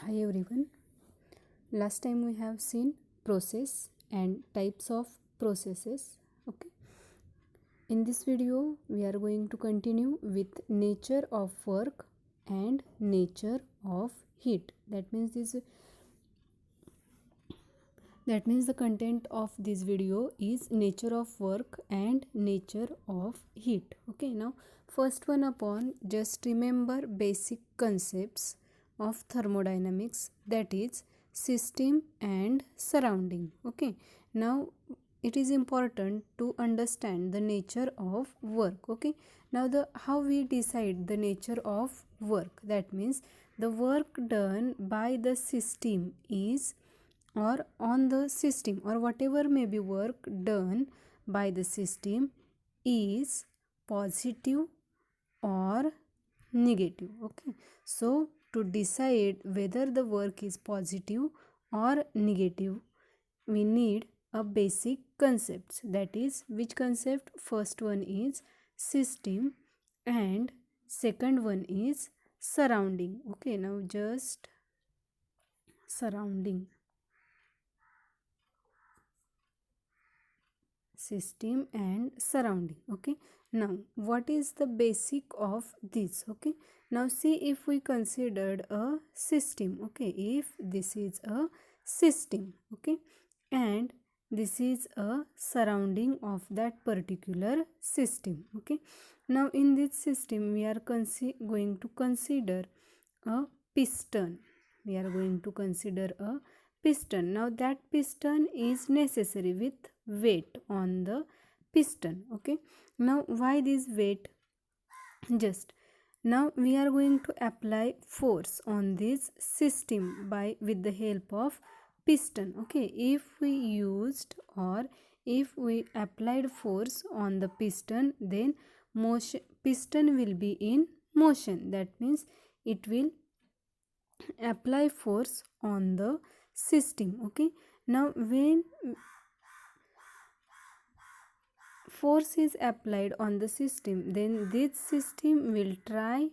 Hi everyone. Last time we have seen process and types of processes. Okay. In this video, we are going to continue with nature of work and nature of heat. That means the content of this video is nature of work and nature of heat. Okay. Now, first one upon just remember basic concepts of thermodynamics, that is system and surrounding. Okay. Now it is important to understand the nature of work. Okay. Now the how we decide the nature of work, that means the work done by the system is, or on the system, or whatever may be work done by the system is positive or negative. Okay. So to decide whether the work is positive or negative, we need a basic concepts. That is, which concept? First one is system and second one is surrounding. Okay. Now just surrounding, system and surrounding. Okay. Now what is the basic of this? Okay. Now see, if we considered a system. Okay. If this is a system, okay, and this is a surrounding of that particular system. Okay. Now in this system we are going to consider a piston. We are going to consider a piston. Now that piston is necessary with weight on the piston. Okay. Now why this weight? Just now we are going to apply force on this system by with the help of piston. Okay. If we used, or if we applied force on the piston, then motion piston will be in motion. That means it will apply force on the system. Okay. Now when force is applied on the system, then this system will try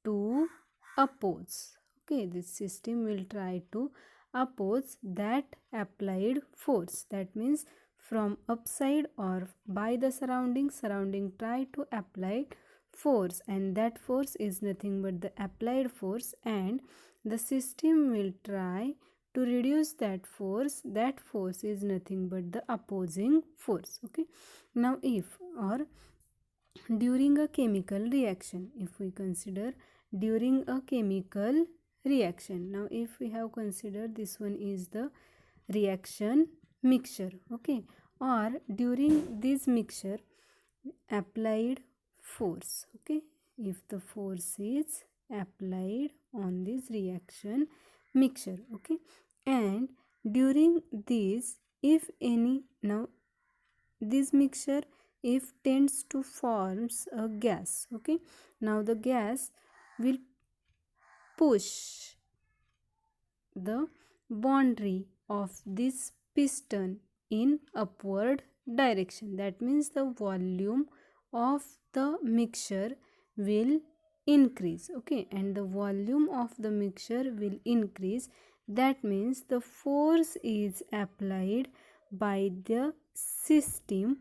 to oppose. Okay. This system will try to oppose that applied force. That means from upside or by the surrounding try to apply force, and that force is nothing but the applied force, and the system will try to reduce that force. That force is nothing but the opposing force. Okay. Now if, or during a chemical reaction, if we consider during a chemical reaction, now if we have considered this one is the reaction mixture. Okay. Or during this mixture applied force. Okay. If the force is applied on this reaction mixture. Okay. And during this, if any, now this mixture if tends to forms a gas. Okay. Now the gas will push the boundary of this piston in upward direction. That means the volume of the mixture will increase. Okay. And the volume of the mixture will increase. That means the force is applied by the system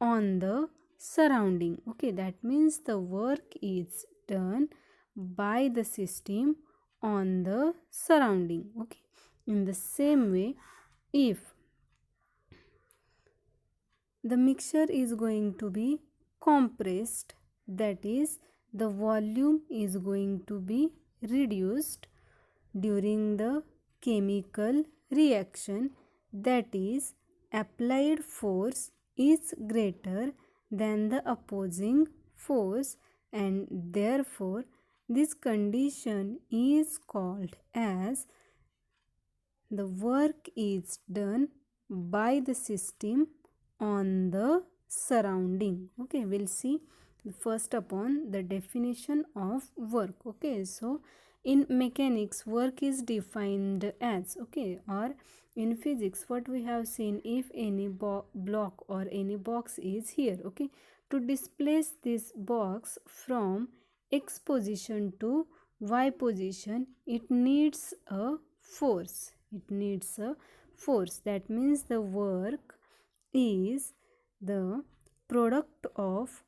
on the surrounding. Okay. That means the work is done by the system on the surrounding. Okay. In the same way, if the mixture is going to be compressed, that is the volume is going to be reduced during the chemical reaction, that is applied force is greater than the opposing force, and therefore this condition is called as the work is done by the system on the surrounding. Okay. We'll see first upon the definition of work. Okay. So in mechanics work is defined as, okay, or in physics what we have seen, if any block or any box is here, okay, to displace this box from x position to y position, it needs a force. It needs a force. That means the work is the product of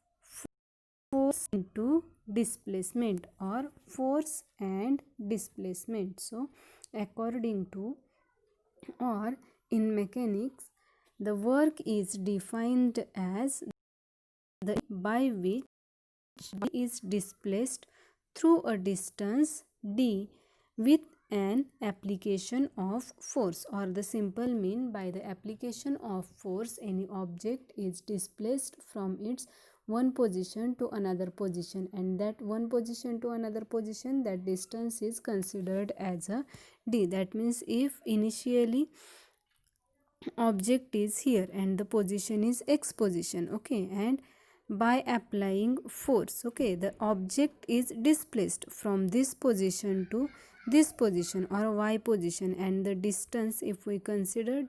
force into displacement, or force and displacement. So according to, or in mechanics, the work is defined as the by which d is displaced through a distance d with an application of force, or the simple mean, by the application of force any object is displaced from its one position to another position, and that one position to another position, that distance is considered as a d. That means if initially object is here and the position is x position, okay, and by applying force, okay, the object is displaced from this position to this position or y position, and the distance if we consider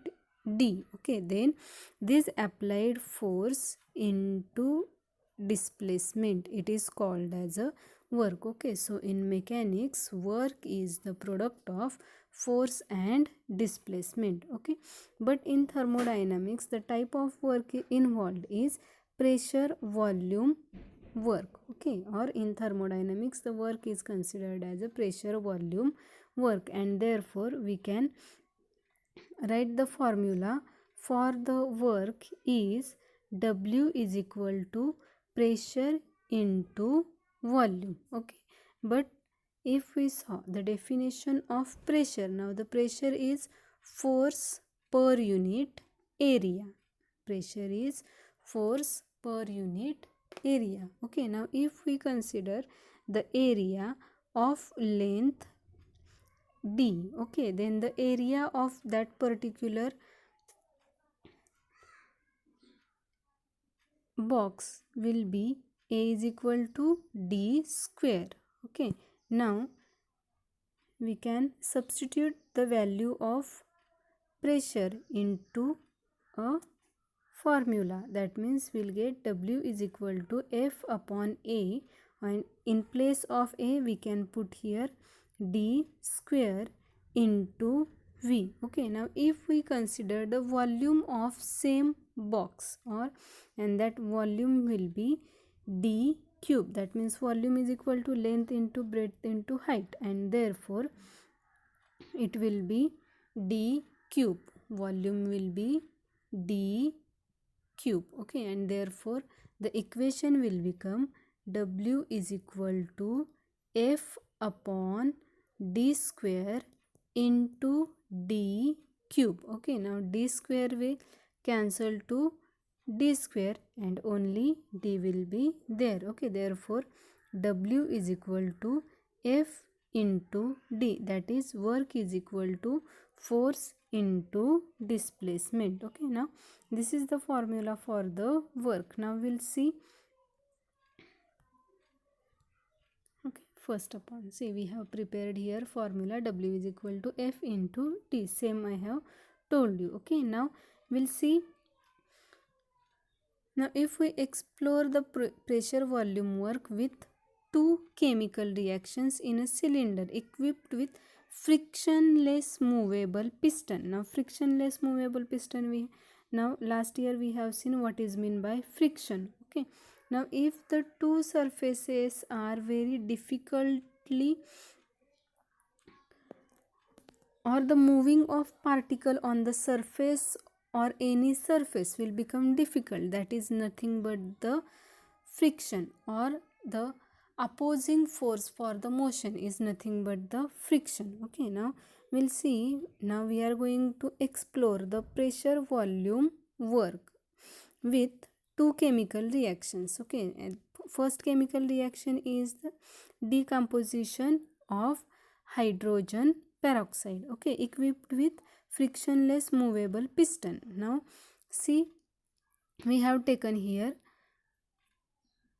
d, okay, then this applied force into displacement, it is called as a work. Okay, so in mechanics, work is the product of force and displacement. Okay, but in thermodynamics, the type of work involved is pressure volume work. Okay, or in thermodynamics, the work is considered as a pressure volume work, and therefore we can write the formula for the work is W is equal to pressure into volume. Okay, but if we saw the definition of pressure, now the pressure is force per unit area. Pressure is force per unit area. Okay, now if we consider the area of length d, okay, then the area of that particular box will be A is equal to d square. Okay, now we can substitute the value of pressure into a formula. That means we'll get W is equal to F upon A, and in place of A we can put here d square into V. Okay, now if we consider the volume of same box, or and that volume will be d cube, that means volume is equal to length into breadth into height, and therefore it will be d cube. Volume will be d cube. Okay, and therefore the equation will become W is equal to F upon d square into d cube. Okay, now d square will cancel to d square and only d will be there. Okay, therefore W is equal to F into d, that is work is equal to force into displacement. Okay, now this is the formula for the work. Now we'll see. Okay, first upon, see, we have prepared here formula W is equal to F into T, same I have told you. Okay, now we'll see. Now if we explore the pressure volume work with two chemical reactions in a cylinder equipped with frictionless movable piston. Now frictionless movable piston, we now last year we have seen what is meant by friction. Okay, now if the two surfaces are very difficultly, or the moving of particle on the surface or any surface will become difficult, that is nothing but the friction, or the opposing force for the motion is nothing but the friction. Okay, now we'll see. Now we are going to explore the pressure volume work with two chemical reactions. Okay, and first chemical reaction is the decomposition of hydrogen peroxide, okay, equipped with frictionless movable piston. Now see, we have taken here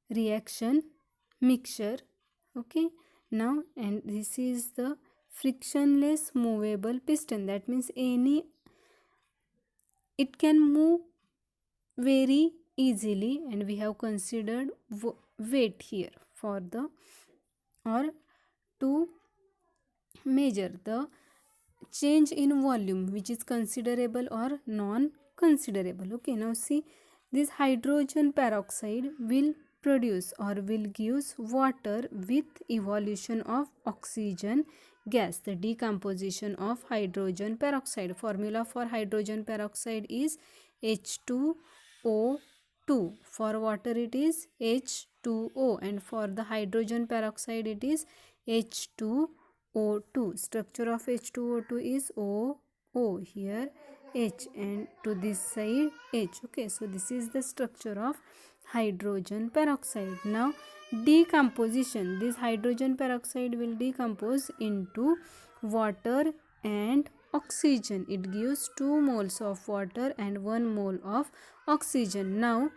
reaction mixture. Okay, now and this is the frictionless movable piston, that means any, it can move very easily, and we have considered weight here for the, or to measure the change in volume which is considerable or non considerable. Okay, now see, this hydrogen peroxide will produce or will give water with evolution of oxygen gas. The decomposition of hydrogen peroxide, formula for hydrogen peroxide is H2O2. For water it is H2O, and for the hydrogen peroxide it is H2O2. Structure of H2O2 is O, here H, and to this side H. Okay, so this is the structure of hydrogen peroxide. Now decomposition, this hydrogen peroxide will decompose into water and oxygen. It gives 2 moles of water and 1 mole of oxygen. Now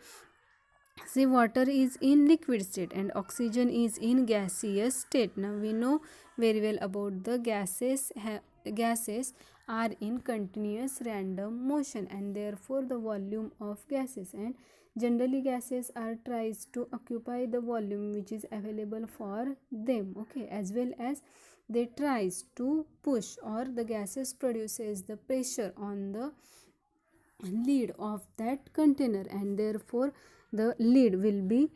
see, water is in liquid state and oxygen is in gaseous state. Now we know very well about the gases. Gases are in continuous random motion, and therefore the volume of gases, and generally gases are tries to occupy the volume which is available for them. Okay, as well as they tries to push, or the gases produces the pressure on the lid of that container, and therefore the lid will be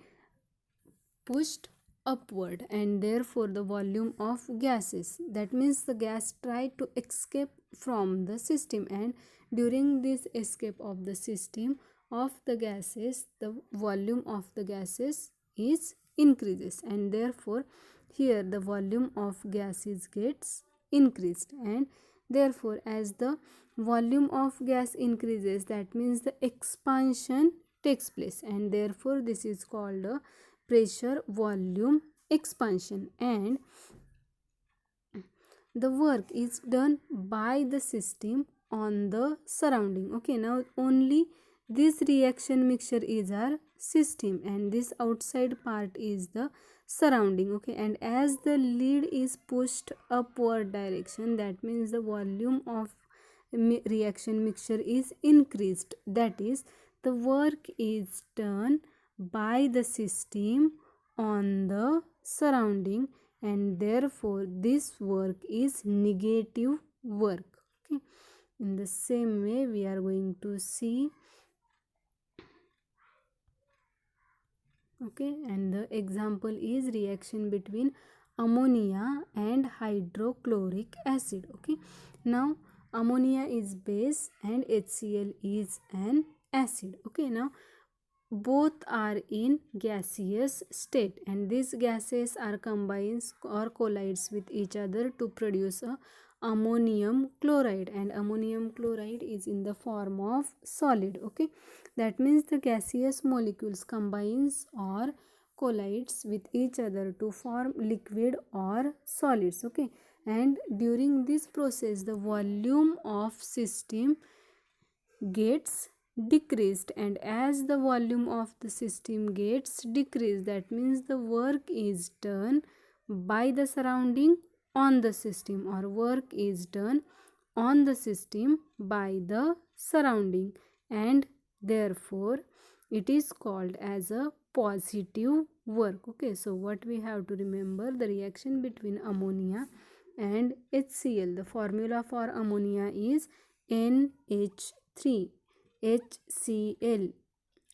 pushed upward, and therefore the volume of gases, that means the gas try to escape from the system, and during this escape of the system of the gases, the volume of the gases is increases, and therefore here the volume of gases gets increased, and therefore as the volume of gas increases, that means the expansion takes place, and therefore this is called a pressure volume expansion, and the work is done by the system on the surrounding. Okay, now only this reaction mixture is our system, and this outside part is the surrounding. Okay, and as the lid is pushed upward direction, that means the volume of reaction mixture is increased, that is the work is done by the system on the surrounding, and therefore this work is negative work. Okay, in the same way we are going to see. Okay, and the example is reaction between ammonia and hydrochloric acid. Okay, now ammonia is base and HCl is an acid. Okay, now both are in gaseous state, and these gases are combines or collides with each other to produce a ammonium chloride, and ammonium chloride is in the form of solid. Okay, that means the gaseous molecules combines or collides with each other to form liquid or solids. Okay, and during this process the volume of system gets decreased, and as the volume of the system gets decreased, that means the work is done by the surrounding on the system, or work is done on the system by the surrounding, and therefore it is called as a positive work. Okay, so what we have to remember, the reaction between ammonia and HCl, the formula for ammonia is NH3 HCl,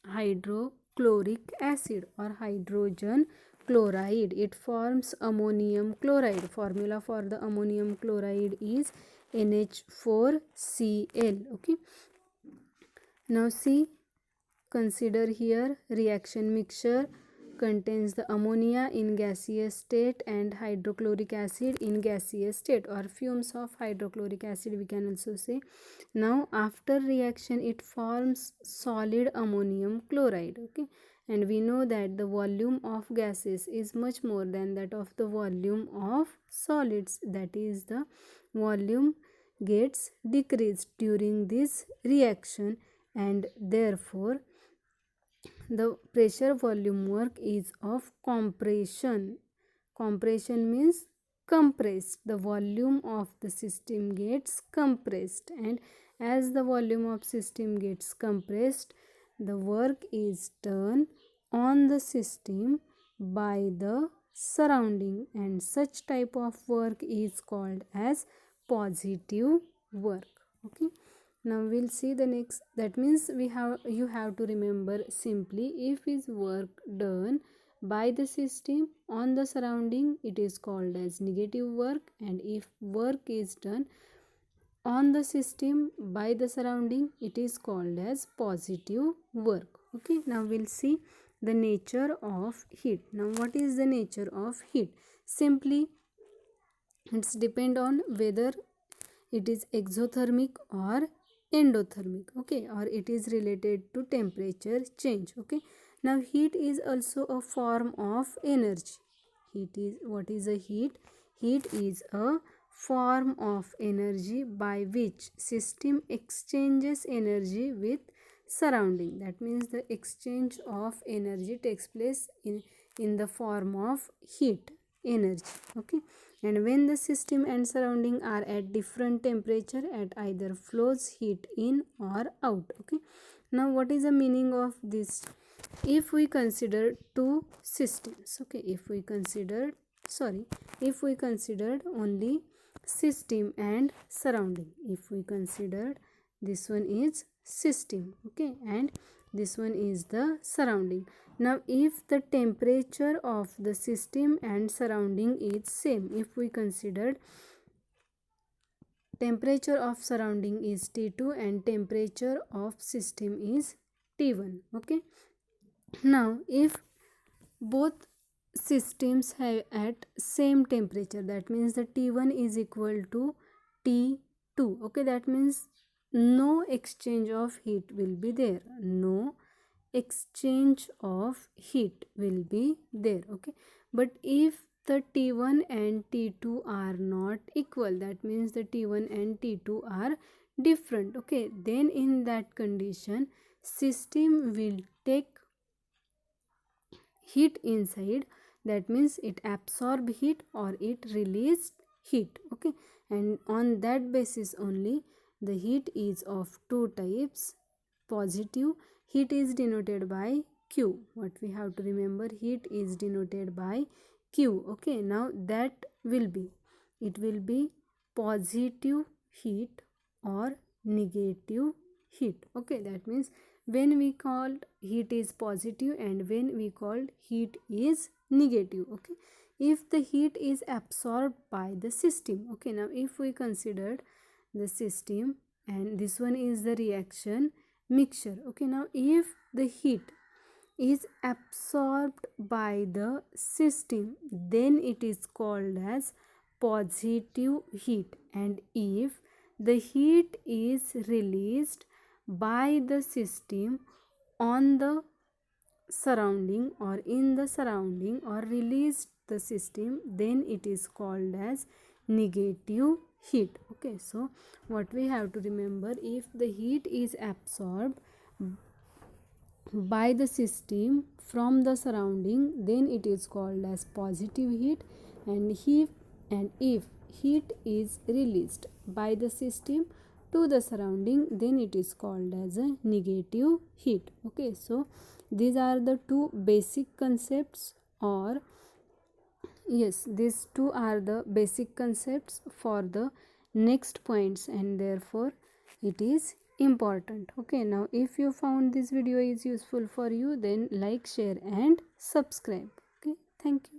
hydrochloric acid or hydrogen chloride. It forms ammonium chloride. Formula for the ammonium chloride is NH4Cl. Okay, now see, consider here reaction mixture contains the ammonia in gaseous state and hydrochloric acid in gaseous state, or fumes of hydrochloric acid we can also say. Now after reaction it forms solid ammonium chloride. Okay, and we know that the volume of gases is much more than that of the volume of solids, that is the volume gets decreased during this reaction, and therefore the pressure volume work is of compression. Compression means compressed. The volume of the system gets compressed, and as the volume of system gets compressed, the work is done on the system by the surrounding, and such type of work is called as positive work. Okay, now we'll see the next. That means you have to remember simply, if is work done by the system on the surrounding, it is called as negative work, and if work is done on the system by the surrounding, it is called as positive work. Okay, now we'll see the nature of heat. Now what is the nature of heat? Simply it's depend on whether it is exothermic or endothermic, okay, or it is related to temperature change. Okay, now heat is also a form of energy. Heat is, what is a heat? Heat is a form of energy by which system exchanges energy with surrounding. That means the exchange of energy takes place in the form of heat energy. Okay, and when the system and surrounding are at different temperature, at either flows heat in or out. Okay, now what is the meaning of this? If we consider two systems, okay, if we considered only system and surrounding, if we considered this one is system, okay, and this one is the surrounding. Now if the temperature of the system and surrounding is same, if we considered temperature of surrounding is T2 and temperature of system is T1. Okay, now if both systems have at same temperature, that means the T1 is equal to T2. Okay, that means no exchange of heat will be there, no exchange of heat will be there. Okay, but if the T1 and T2 are not equal, that means the T1 and T2 are different, okay, then in that condition system will take heat inside, that means it absorb heat or it release heat. Okay, and on that basis only the heat is of two types. Positive heat is denoted by Q. What we have to remember, heat is denoted by Q. Okay, now that will be, it will be positive heat or negative heat. Okay, that means when we called heat is positive and when we called heat is negative. Okay, if the heat is absorbed by the system. Okay, now if we considered the system and this one is the reaction mixture. Okay, now if the heat is absorbed by the system, then it is called as positive heat, and if the heat is released by the system on the surrounding or in the surrounding or released the system, then it is called as negative heat. Okay, so what we have to remember, if the heat is absorbed by the system from the surrounding, then it is called as positive heat, and if heat is released by the system to the surrounding, then it is called as a negative heat. Okay, so these are the two basic concepts, or yes, these two are the basic concepts for the next points, and therefore it is important. Okay, now if you found this video is useful for you, then like, share and subscribe. Okay, thank you.